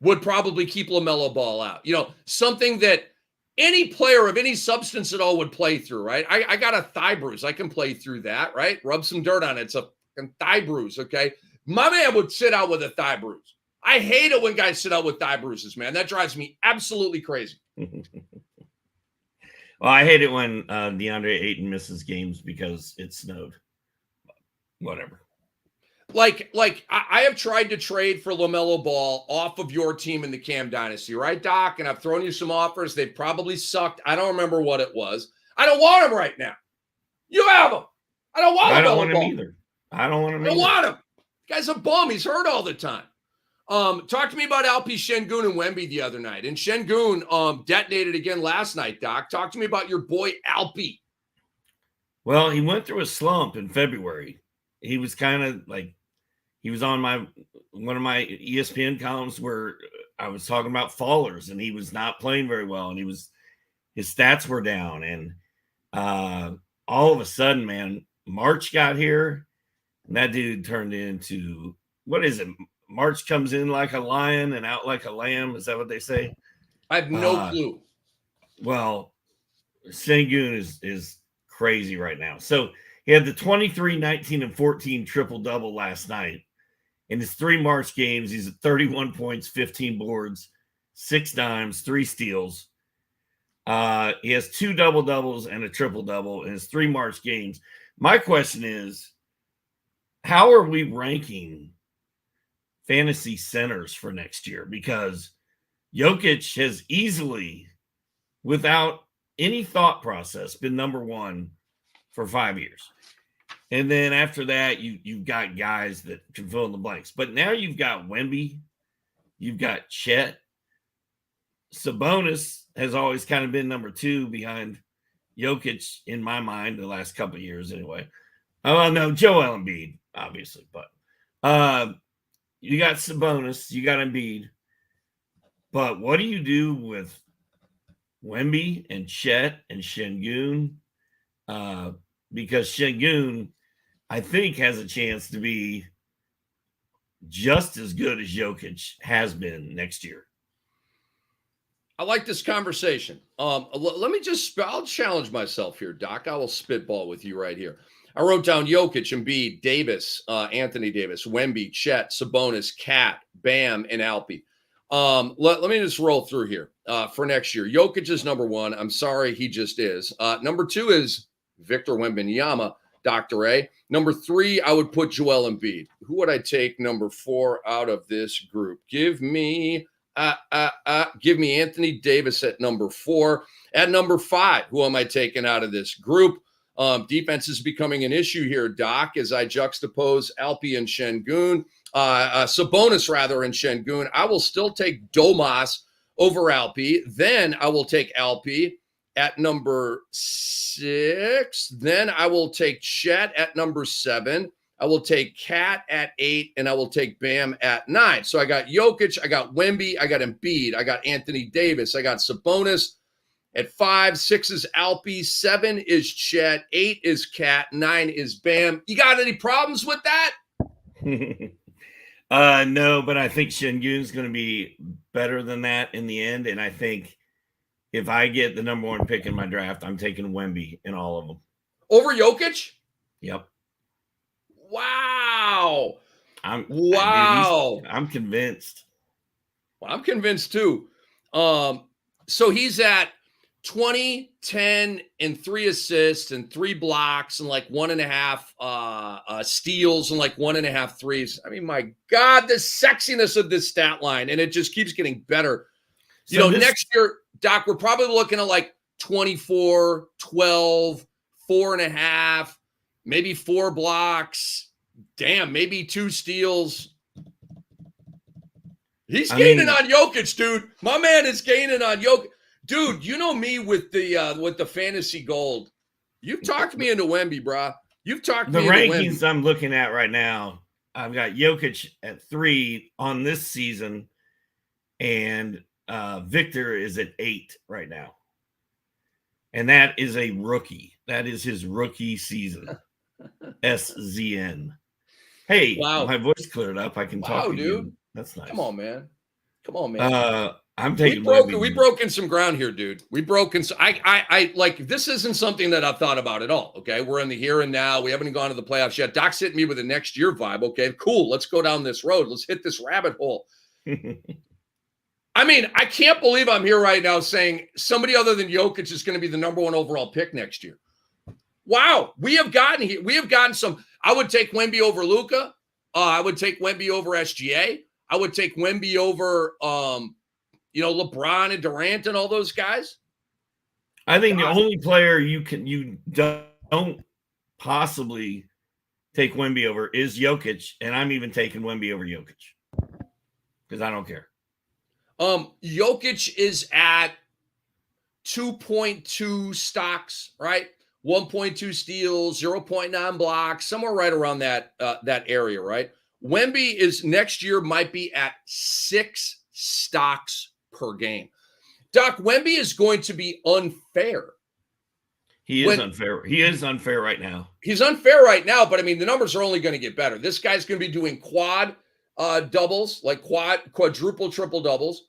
would probably keep LaMelo Ball out. Something that any player of any substance at all would play through, right? I got a thigh bruise. I can play through that, right? Rub some dirt on it. It's a thigh bruise, okay? My man would sit out with a thigh bruise. I hate it when guys sit out with thigh bruises, man. That drives me absolutely crazy. Well, I hate it when DeAndre Ayton misses games because it snowed. Whatever. I have tried to trade for LaMelo Ball off of your team in the Cam Dynasty, right, Doc? And I've thrown you some offers. They've probably sucked. I don't remember what it was. I don't want him right now. You have him. I don't want LaMelo Ball. I don't want him either. I don't want him. The guy's a bum. He's hurt all the time. Talk to me about Alpi, Sengun, and Wemby the other night. And Sengun detonated again last night, Doc. Talk to me about your boy Alpi. Well, he went through a slump in February. He was kind of like, he was on one of my ESPN columns where I was talking about fallers, and he was not playing very well, and his stats were down. And all of a sudden, man, March got here, and that dude turned into, what is it? March comes in like a lion and out like a lamb. Is that what they say? I have no clue. Well, Sengun is crazy right now. So he had the 23, 19, and 14 triple-double last night. In his 3 March games, he's at 31 points, 15 boards, 6 dimes, 3 steals. He has 2 double-doubles and a triple-double in his 3 March games. My question is, how are we ranking fantasy centers for next year? Because Jokic has easily, without any thought process, been number 1 for 5 years. And then after that, you've got guys that can fill in the blanks. But now you've got Wemby, you've got Chet. Sabonis has always kind of been number 2 behind Jokic in my mind the last couple of years anyway. Oh, no, Joel Embiid, obviously. But you got Sabonis, you got Embiid. But what do you do with Wemby and Chet and Sengun? Because Sengun, I think, has a chance to be just as good as Jokic has been next year. I like this conversation. Let me I'll challenge myself here, Doc. I will spitball with you right here. I wrote down Jokic, Embiid, Davis, Anthony Davis, Wemby, Chet, Sabonis, Cat, Bam, and Alpi. Let me just roll through here for next year. Jokic is number 1. I'm sorry, he just is. Number 2 is Victor Wembanyama, Dr. A. Number 3, I would put Joel Embiid. Who would I take number 4 out of this group? Give me Anthony Davis at number 4. At number 5, who am I taking out of this group? Defense is becoming an issue here, Doc, as I juxtapose Alpi and Sengun. Sabonis, rather, and Sengun. I will still take Domas over Alpi. Then I will take Alpi at number 6. Then I will take Chet at number 7. I will take Cat at 8, and I will take Bam at 9. So I got Jokic, I got Wemby, I got Embiid, I got Anthony Davis, I got Sabonis at 5. 6 is Alpi, 7 is Chet, 8 is Cat, 9 is Bam. You got any problems with that? No, but I think Sengun is going to be better than that in the end, and I think if I get the number 1 pick in my draft, I'm taking Wemby in all of them. Over Jokic? Yep. Wow. I'm convinced. Well, I'm convinced too. So he's at 20, 10, and 3 assists and 3 blocks and like 1.5 steals and like 1.5 threes. I mean, my God, the sexiness of this stat line, and it just keeps getting better. Next year, Doc, we're probably looking at like 24, 12, 4.5, maybe 4 blocks. Damn, maybe 2 steals. He's gaining on Jokic, dude. My man is gaining on Jokic. Dude, you know me with the fantasy gold. You've talked me into Wemby, bro. You've talked me into Wemby. The rankings I'm looking at right now, I've got Jokic at 3 on this season, and Victor is at 8 right now. And that is a rookie. That is his rookie season. SZN. Hey, wow. My voice cleared up. I can talk to you. That's nice. Come on, man. I'm taking. We broke in some ground here, dude. We broke in. I like this isn't something that I've thought about at all. Okay, we're in the here and now. We haven't gone to the playoffs yet. Doc's hitting me with a next year vibe. Okay, cool. Let's go down this road. Let's hit this rabbit hole. I mean, I can't believe I'm here right now saying somebody other than Jokic is going to be the number 1 overall pick next year. Wow, we have gotten here. We have gotten some. I would take Wemby over Luka. I would take Wemby over SGA. I would take Wemby over, LeBron and Durant and all those guys. I think the only player you don't possibly take Wemby over is Jokic, and I'm even taking Wemby over Jokic because I don't care. Jokic is at 2.2 stocks, right? 1.2 steals, 0.9 blocks, somewhere right around that area, right? Wemby is next year might be at 6 stocks per game. Doc, Wemby is going to be unfair. He is unfair. He is unfair right now. He's unfair right now, but I mean, the numbers are only going to get better. This guy's going to be doing quad doubles, like quadruple, triple doubles.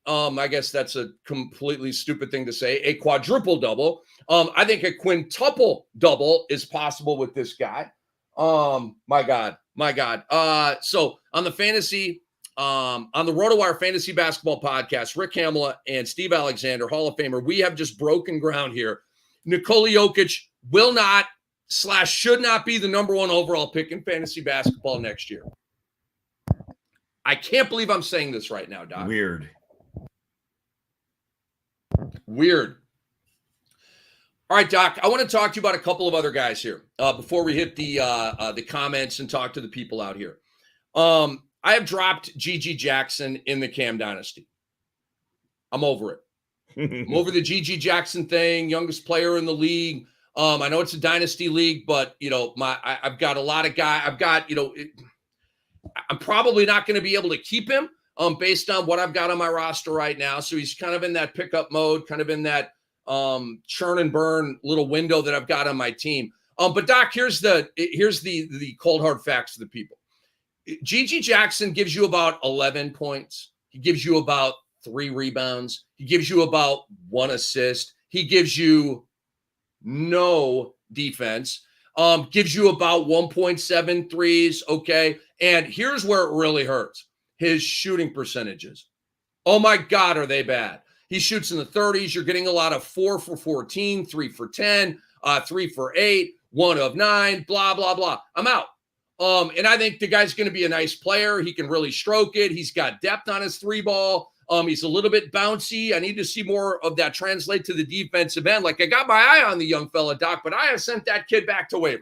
I guess that's a completely stupid thing to say. A quadruple double. I think a quintuple double is possible with this guy. My God. So on the fantasy, on the RotoWire Fantasy Basketball Podcast, Rick Kamla and Steve Alexander, Hall of Famer, we have just broken ground here. Nikola Jokic will not / should not be the number 1 overall pick in fantasy basketball next year. I can't believe I'm saying this right now, Doc. Weird. All right, Doc, I want to talk to you about a couple of other guys here before we hit the comments and talk to the people out here. I have dropped GG Jackson in the Cam Dynasty. I'm over it. I'm over the GG Jackson thing, youngest player in the league. I know it's a dynasty league, but I've got a lot of guys. I'm probably not going to be able to keep him based on what I've got on my roster right now. So he's kind of in that pickup mode, kind of in that churn and burn little window that I've got on my team. But Doc, here's the cold hard facts to the people. GG Jackson gives you about 11 points. He gives you about 3 rebounds. He gives you about 1 assist. He gives you no defense. Gives you about 1.7 threes. Okay. And here's where it really hurts. His shooting percentages. Oh my God, are they bad? He shoots in the 30s. You're getting a lot of 4 for 14, 3 for 10, 3 for 8, 1 of 9, blah, blah, blah. I'm out. And I think the guy's going to be a nice player. He can really stroke it. He's got depth on his 3-ball. He's a little bit bouncy. I need to see more of that translate to the defensive end. Like, I got my eye on the young fella, Doc, but I have sent that kid back to waivers.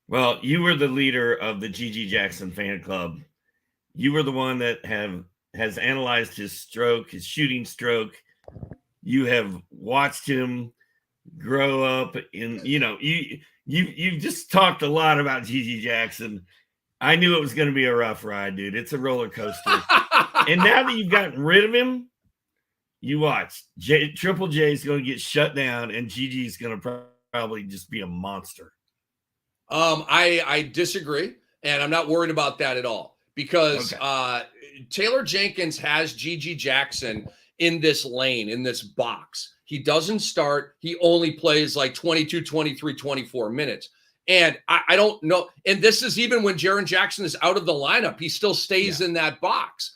Well, you were the leader of the GG Jackson fan club. You were the one that has analyzed his stroke, his shooting stroke. You have watched him grow up in, you've just talked a lot about GG Jackson. I knew it was going to be a rough ride, dude. It's a roller coaster. And now that you've gotten rid of him, you watch. Triple J is going to get shut down, and GG is going to probably just be a monster. I disagree, and I'm not worried about that at all because Taylor Jenkins has GG Jackson in this lane, in this box. He doesn't start. He only plays like 22, 23, 24 minutes. And I don't know. And this is even when Jaren Jackson is out of the lineup. He still stays in that box.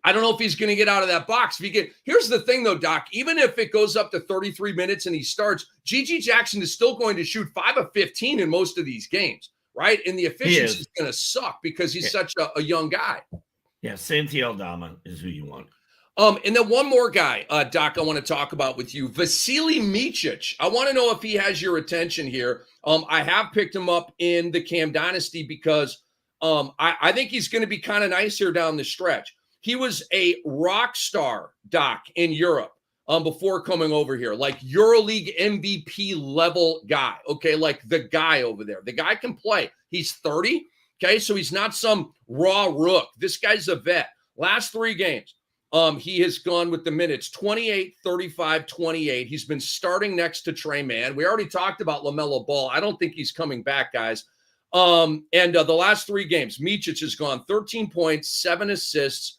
I don't know if he's going to get out of that box. Here's the thing, though, Doc. Even if it goes up to 33 minutes and he starts, GG Jackson is still going to shoot 5 of 15 in most of these games, right? And the efficiency is going to suck because he's such a young guy. Yeah, Santi Aldama is who you want. And then one more guy, Doc, I want to talk about with you, Vasilije Micic. I want to know if he has your attention here. I have picked him up in the Cam Dynasty because I think he's going to be kind of nice here down the stretch. He was a rock star, Doc, in Europe before coming over here, like EuroLeague MVP level guy. Okay, like the guy over there. The guy can play. He's 30. Okay, so he's not some raw rook. This guy's a vet. Last 3 games. He has gone with the minutes 28, 35, 28. He's been starting next to Trey Mann. We already talked about LaMelo Ball. I don't think he's coming back, guys. And the last 3 games, Micic has gone 13 points, 7 assists.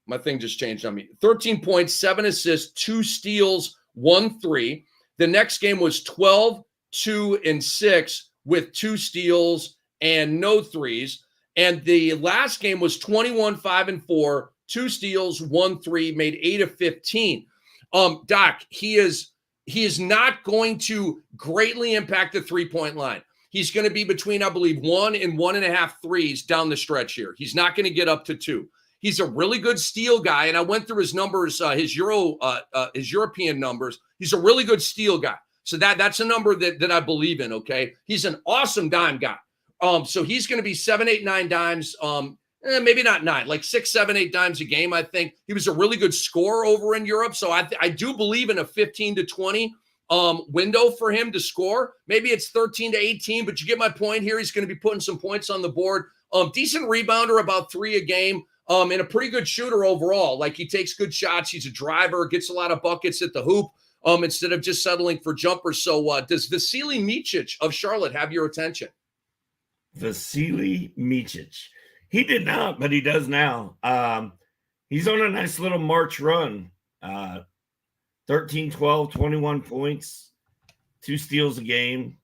My thing just changed on me. 13 points, 7 assists, 2 steals, 1 3. The next game was 12, 2, and 6 with 2 steals and no threes. And the last game was 21, 5, and 4. 2 steals, 1 3, made 8 of 15. Doc, he is not going to greatly impact the 3-point line. he's going to be between, I believe, 1 and 1.5 threes down the stretch here. He's not going to get up to 2. He's a really good steal guy, and I went through his numbers, his European numbers. He's a really good steal guy. So that's a number that I believe in, okay? He's an awesome dime guy. So he's going to be 7, 8, 9 dimes, maybe not 9, like 6, 7, 8 dimes a game, I think. He was a really good scorer over in Europe, so I do believe in a 15 to 20 window for him to score. Maybe it's 13 to 18, but you get my point here. He's going to be putting some points on the board. Decent rebounder, about 3 a game. And a pretty good shooter overall. Like, he takes good shots. He's a driver, gets a lot of buckets at the hoop instead of just settling for jumpers. So does Vasilije Micic of Charlotte have your attention? Vasilije Micic. He did not, but he does now. He's on a nice little March run. 13, 12, 21 points, 2 steals a game,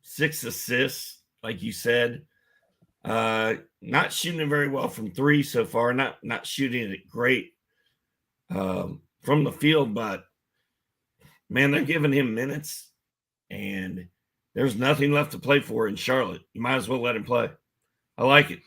6 assists, like you said. Not shooting it very well from 3 so far. Not shooting it great from the field, but man, they're giving him minutes, and there's nothing left to play for in Charlotte. You might as well let him play. I like it.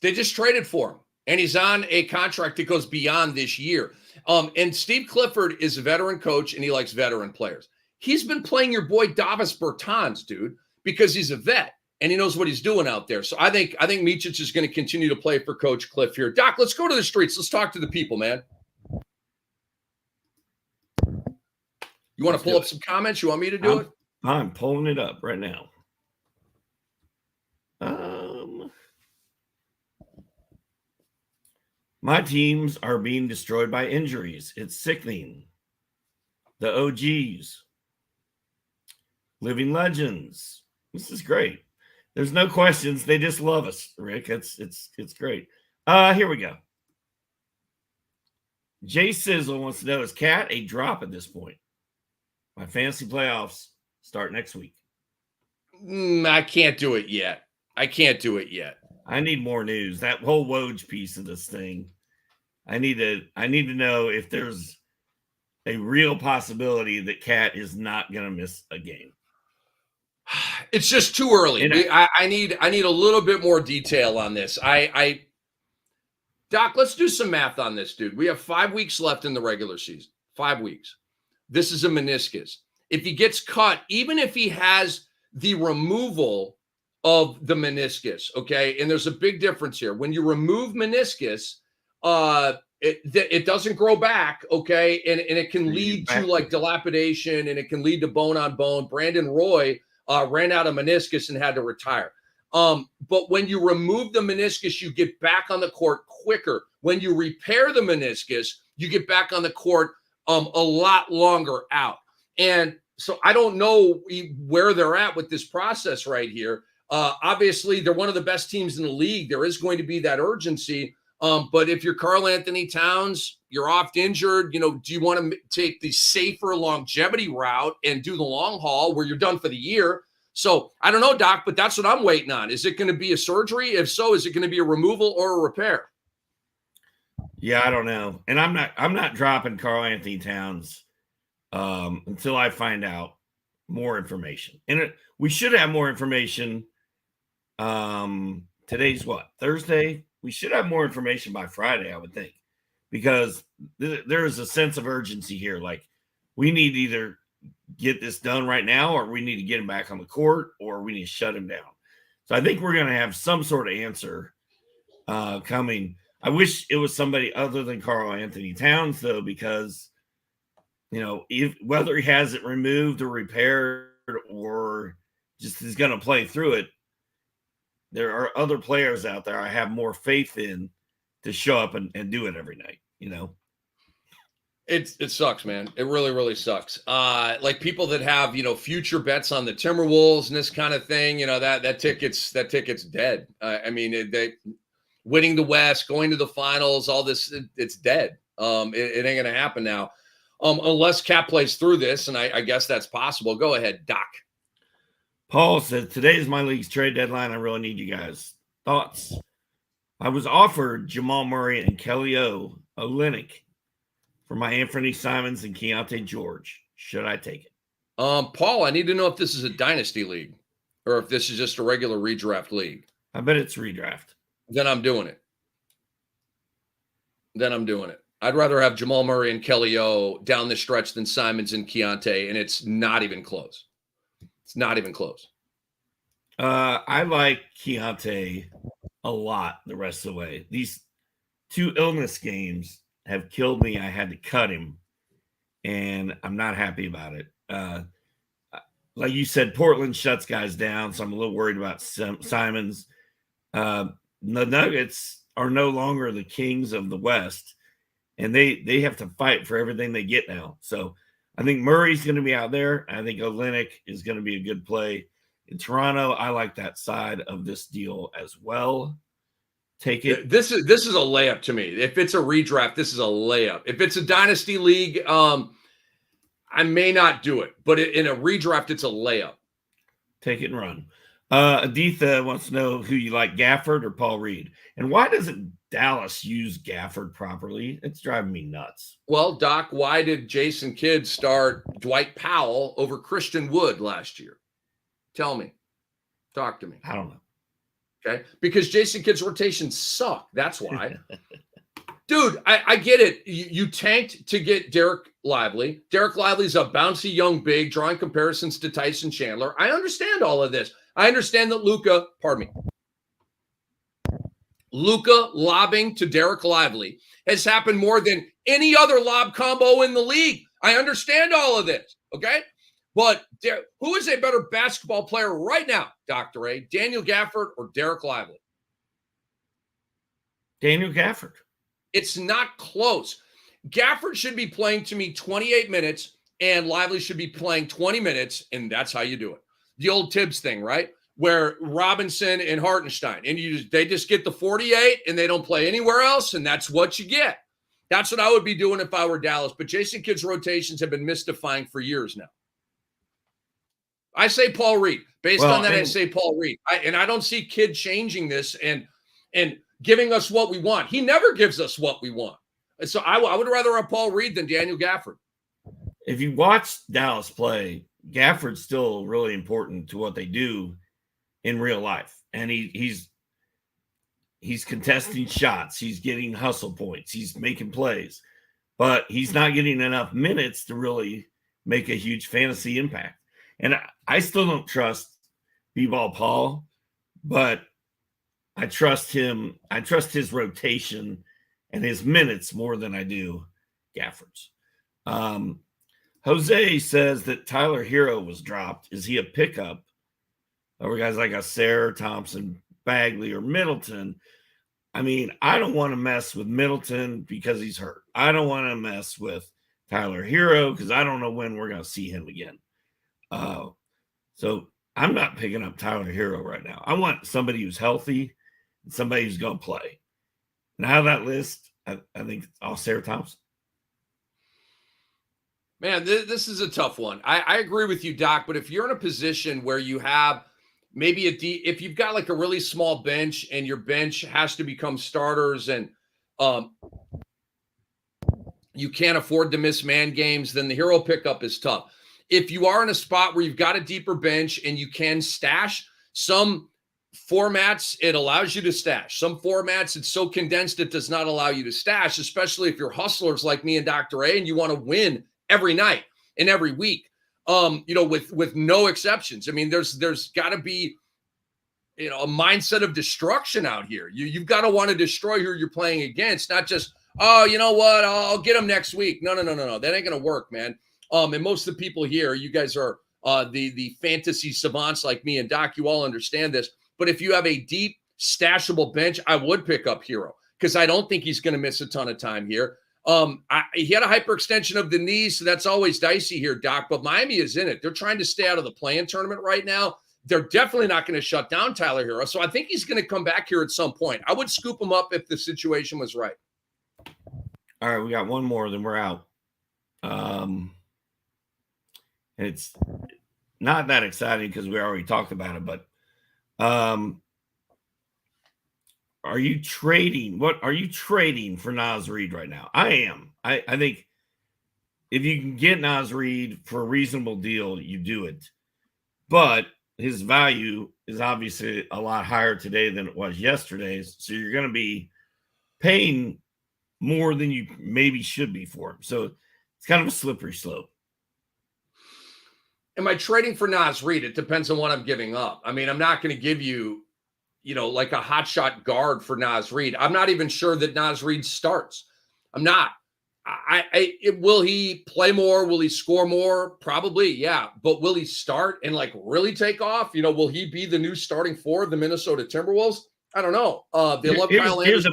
They just traded for him, and he's on a contract that goes beyond this year. And Steve Clifford is a veteran coach, and he likes veteran players. He's been playing your boy Davis Bertans, dude, because he's a vet. And he knows what he's doing out there. So I think Micic is going to continue to play for Coach Cliff here. Doc, let's go to the streets. Let's talk to the people, man. You want to pull up some comments? You want me to do it? I'm pulling it up right now. My teams are being destroyed by injuries. It's sickening. The OGs. Living legends. This is great. There's no questions. They just love us, Rick. It's great. Here we go. Jay Sizzle wants to know, is Cat a drop at this point? My fantasy playoffs start next week. I can't do it yet. I need more news. That whole Woj piece of this thing. I need to know if there's a real possibility that Cat is not going to miss a game. It's just too early. I need a little bit more detail on this. Doc, let's do some math on this, dude. We have 5 weeks left in the regular season. 5 weeks. This is a meniscus. If he gets cut, even if he has the removal of the meniscus, okay, and there's a big difference here. When you remove meniscus, it doesn't grow back, okay, and it can lead to like dilapidation, and it can lead to bone on bone. Brandon Roy ran out of meniscus and had to retire. But when you remove the meniscus, you get back on the court quicker. When you repair the meniscus, you get back on the court a lot longer out. And so I don't know where they're at with this process right here. Obviously, they're one of the best teams in the league. There is going to be that urgency. But if you're Karl-Anthony Towns, you're oft injured, do you want to take the safer longevity route and do the long haul where you're done for the year? So I don't know, Doc, but that's what I'm waiting on. Is it going to be a surgery? If so, is it going to be a removal or a repair? Yeah, I don't know. And I'm not dropping Karl-Anthony Towns until I find out more information. And we should have more information. Today's what? Thursday? We should have more information by Friday, I would think, because there is a sense of urgency here. Like, we need to either get this done right now, or we need to get him back on the court, or we need to shut him down. So I think we're going to have some sort of answer coming. I wish it was somebody other than Karl-Anthony Towns, though, because, whether he has it removed or repaired or just is going to play through it, there are other players out there I have more faith in to show up and do it every night, It sucks, man. It really, really sucks. Like people that have, future bets on the Timberwolves and this kind of thing, that ticket's dead. They winning the West, going to the finals, all this, it's dead. It ain't going to happen now. Unless Cap plays through this, and I guess that's possible. Go ahead, Doc. Paul said, today is my league's trade deadline. I really need you guys' thoughts. I was offered Jamal Murray and Kelly Olynyk for my Anthony Simons and Keontae George. Should I take it? Paul, I need to know if this is a dynasty league. or if this is just a regular redraft league. I bet it's redraft. Then I'm doing it. I'd rather have Jamal Murray and Kelly O down the stretch than Simons and Keontae, and it's not even close. I like Keontae a lot the rest of the way. These 2 illness games have killed me. I had to cut him, and I'm not happy about it. Like you said, Portland shuts guys down, so I'm a little worried about Simons. The Nuggets are no longer the kings of the West, and they have to fight for everything they get now. So I think Murray's going to be out there. I think Olynyk is going to be a good play. In Toronto, I like that side of this deal as well. Take it. This is a layup to me. If it's a redraft, this is a layup. If it's a dynasty league, I may not do it, but in a redraft, it's a layup. Take it and run. Aditha wants to know who you like, Gafford or Paul Reed. And why doesn't Dallas use Gafford properly? It's driving me nuts. Well, Doc, why did Jason Kidd start Dwight Powell over Christian Wood last year? Tell me. Talk to me. I don't know. Okay. Because Jason Kidd's rotations suck. That's why. Dude, I get it. You tanked to get Derek Lively. Derek Lively's a bouncy young big, drawing comparisons to Tyson Chandler. I understand all of this. I understand that Luka lobbing to Derek Lively has happened more than any other lob combo in the league. I understand all of this, okay? But who is a better basketball player right now, Dr. A, Daniel Gafford or Derek Lively? Daniel Gafford. It's not close. Gafford should be playing to me 28 minutes, and Lively should be playing 20 minutes, and that's how you do it. The old Tibbs thing, right? Where Robinson and Hartenstein, and they just get the 48, and they don't play anywhere else, and that's what you get. That's what I would be doing if I were Dallas. But Jason Kidd's rotations have been mystifying for years now. I say Paul Reed. Based on that, I say Paul Reed. I don't see Kidd changing this and giving us what we want. He never gives us what we want. And so I would rather have Paul Reed than Daniel Gafford. If you watch Dallas play, Gafford's still really important to what they do in real life. And he's contesting shots. He's getting hustle points. He's making plays. But he's not getting enough minutes to really make a huge fantasy impact. And I still don't trust B-Ball Paul, but I trust him. I trust his rotation and his minutes more than I do Gafford's. Jose says that Tyler Hero was dropped. Is he a pickup over guys like Asser, Thompson, Bagley, or Middleton? I mean, I don't want to mess with Middleton because he's hurt. I don't want to mess with Tyler Hero because I don't know when we're going to see him again. So I'm not picking up Tyler Hero right now. I want somebody who's healthy and somebody who's going to play. And out of that list, I think it's Asser Thompson. Man, this is a tough one. I agree with you, Doc, but if you're in a position where you have maybe if you've got like a really small bench and your bench has to become starters and you can't afford to miss man games, then the Hero pickup is tough. If you are in a spot where you've got a deeper bench and you can stash, some formats, it allows you to stash. Some formats, it's so condensed, it does not allow you to stash, especially if you're hustlers like me and Dr. A and you want to win every night and every week, with no exceptions. I mean, there's got to be, a mindset of destruction out here. You've got to want to destroy who you're playing against, not just, oh, you know what, I'll get them next week. No. That ain't going to work, man. And most of the people here, you guys are the fantasy savants like me and Doc, you all understand this. But if you have a deep, stashable bench, I would pick up Hero because I don't think he's going to miss a ton of time here. He had a hyperextension of the knee, so that's always dicey here, Doc. But Miami is in it. They're trying to stay out of the play-in tournament right now. They're definitely not going to shut down Tyler Hero. So I think he's going to come back here at some point. I would scoop him up if the situation was right. All right, we got one more, then we're out. It's not that exciting because we already talked about it, but are you trading? What are you trading for Naz Reid right now? I am. I think if you can get Naz Reid for a reasonable deal, you do it. But his value is obviously a lot higher today than it was yesterday. So you're going to be paying more than you maybe should be for him. So it's kind of a slippery slope. Am I trading for Naz Reid? It depends on what I'm giving up. I mean, I'm not going to give you, like a hotshot guard for Naz Reid. I'm not even sure that Naz Reid starts. I'm not. Will he play more? Will he score more? Probably, yeah. But will he start and really take off? Will he be the new starting four of the Minnesota Timberwolves? I don't know. They love Kyle Anderson. Here's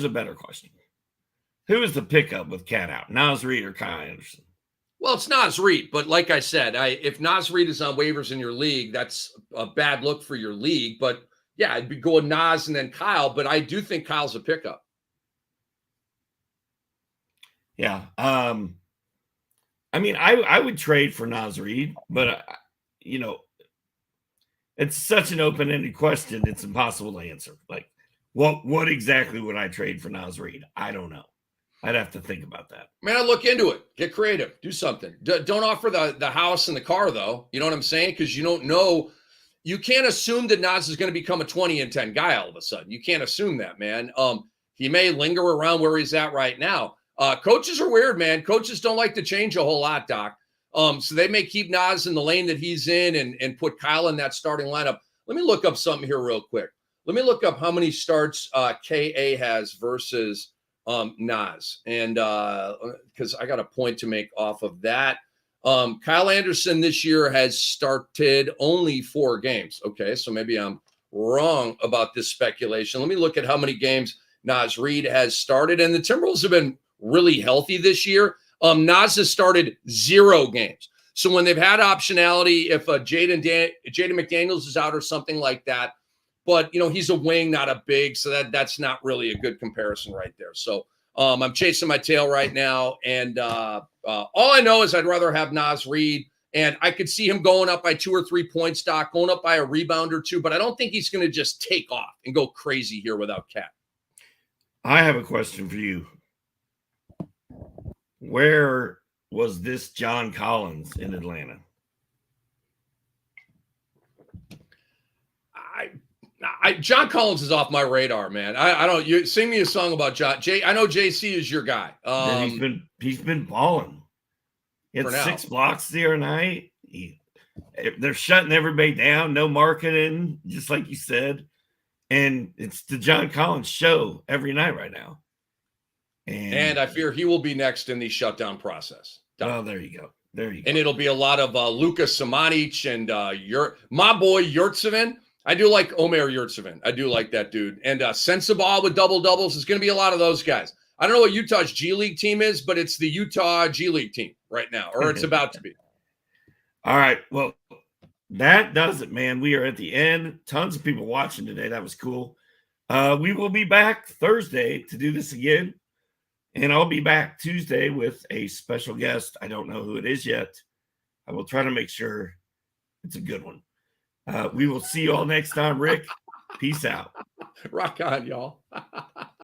a better question. Who is the pickup with Cat out? Naz Reid or Kyle Anderson? Well, it's Naz Reid, but like I said, if Naz Reid is on waivers in your league, that's a bad look for your league. But yeah, I'd be going Naz and then Kyle, but I do think Kyle's a pickup. Yeah. I mean, I would trade for Naz Reid, but it's such an open-ended question. It's impossible to answer. Like, what exactly would I trade for Naz Reid? I don't know. I'd have to think about that. Man, I look into it. Get creative. Do something. Don't offer the house and the car, though. You know what I'm saying? Because you don't know. You can't assume that Naz is going to become a 20-10 guy all of a sudden. You can't assume that, man. He may linger around where he's at right now. Coaches are weird, man. Coaches don't like to change a whole lot, Doc. So they may keep Naz in the lane that he's in and put Kyle in that starting lineup. Let me look up something here real quick. Let me look up how many starts KA has versus Naz. And because I got a point to make off of that. Kyle Anderson this year has started only 4 games. Okay, so maybe I'm wrong about this speculation. Let me look at how many games Naz Reid has started. And the Timberwolves have been really healthy this year. Naz has started 0 games. So when they've had optionality, if Jaden McDaniels is out or something like that, but he's a wing, not a big, so that's not really a good comparison right there. So I'm chasing my tail right now, and all I know is I'd rather have Naz Reid, and I could see him going up by 2 or 3 points, Doc, going up by a rebound or 2, but I don't think he's going to just take off and go crazy here without Cat. I have a question for you. Where was this John Collins in Atlanta? John Collins is off my radar, man. I don't. You sing me a song about John. I know JC is your guy. He's been balling. He had 6 blocks the other night. They're shutting everybody down. No marketing, just like you said. And it's the John Collins show every night right now. And I fear he will be next in the shutdown process. Oh, there you go. And it'll be a lot of Luka Samanic and my boy Yurtseven. I do like Omer Yurtseven. I do like that dude. And Sensabaugh with double-doubles. Is going to be a lot of those guys. I don't know what Utah's G League team is, but it's the Utah G League team right now, or it's about to be. All right. Well, that does it, man. We are at the end. Tons of people watching today. That was cool. We will be back Thursday to do this again. And I'll be back Tuesday with a special guest. I don't know who it is yet. I will try to make sure it's a good one. We will see you all next time, Rick. Peace out. Rock on, y'all.